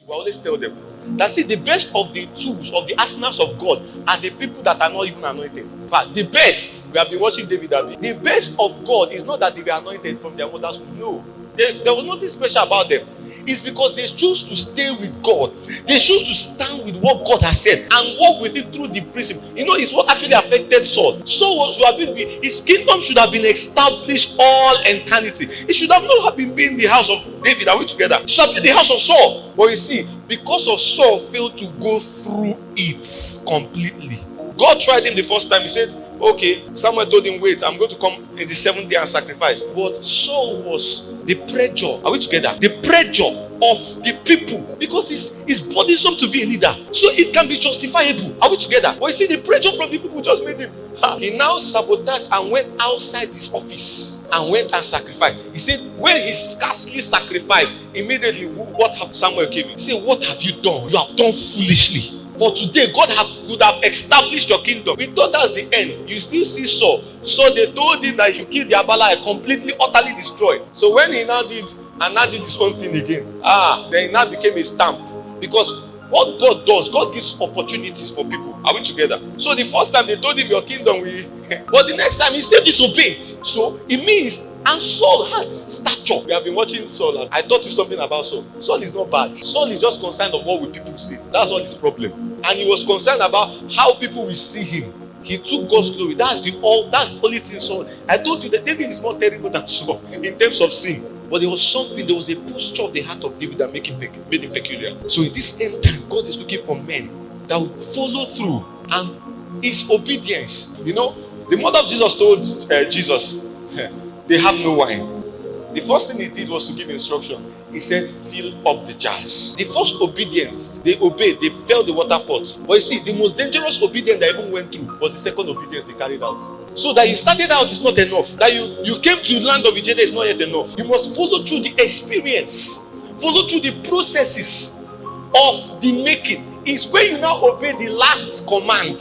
We always tell them that, see, the best of the tools, of the arsenals of God, are the people that are not even anointed. In fact, the best, we have been watching David Abi. The best of God is not that they were anointed from their mother's womb. No. There was nothing special about them. It's because they choose to stay with God. They choose to stand with what God has said and walk with it through the principle. You know, it's what actually affected Saul. Saul his kingdom should have been established all eternity. It should have not been in the house of David. Are we together? It should have been the house of Saul. But you see, because of Saul failed to go through it completely. God tried him the first time. He said, okay, Samuel told him, wait, I'm going to come in the 7th day and sacrifice. But Saul was the pressure. Are we together? The pressure of the people, because it's burdensome to be a leader. So it can be justifiable. Are we together? But you see, the pressure from the people just made him. He now sabotaged and went outside his office and went and sacrificed. He said, when he scarcely sacrificed, immediately what happened? Samuel came in. He said, what have you done? You have done foolishly. For today, God would have established your kingdom. We thought that's the end. You still see Saul. So they told him that if you kill the Abala, completely, utterly destroyed. So when he now did his own thing again, then he now became a stamp. Because what God does, God gives opportunities for people. Are we together? So the first time they told him your kingdom will, but the next time he still disobeyed. So it means, and Saul had stature. We have been watching Saul. I taught you something about Saul. Saul is not bad. Saul is just concerned of what will people say. That's all his problem. And he was concerned about how people will see him. He took God's glory. That's the only thing Saul. I told you that David is more terrible than Saul in terms of sin. But there was a posture of the heart of David that made him peculiar. So in this end time, God is looking for men that will follow through, and his obedience. You know, the mother of Jesus told Jesus, they have no wine. The first thing he did was to give instruction. He said, fill up the jars. The first obedience, they obeyed, they filled the water pot. But you see, the most dangerous obedience that even went through was the second obedience they carried out. So that you started out is not enough. That you came to the land of Ijeda is not yet enough. You must follow through the experience. Follow through the processes of the making. Is when you now obey the last command.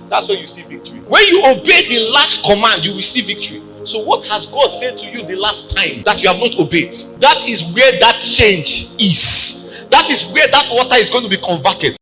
That's when you see victory. When you obey the last command, you will see victory. So what has God said to you the last time that you have not obeyed? That is where that change is. That is where that water is going to be converted.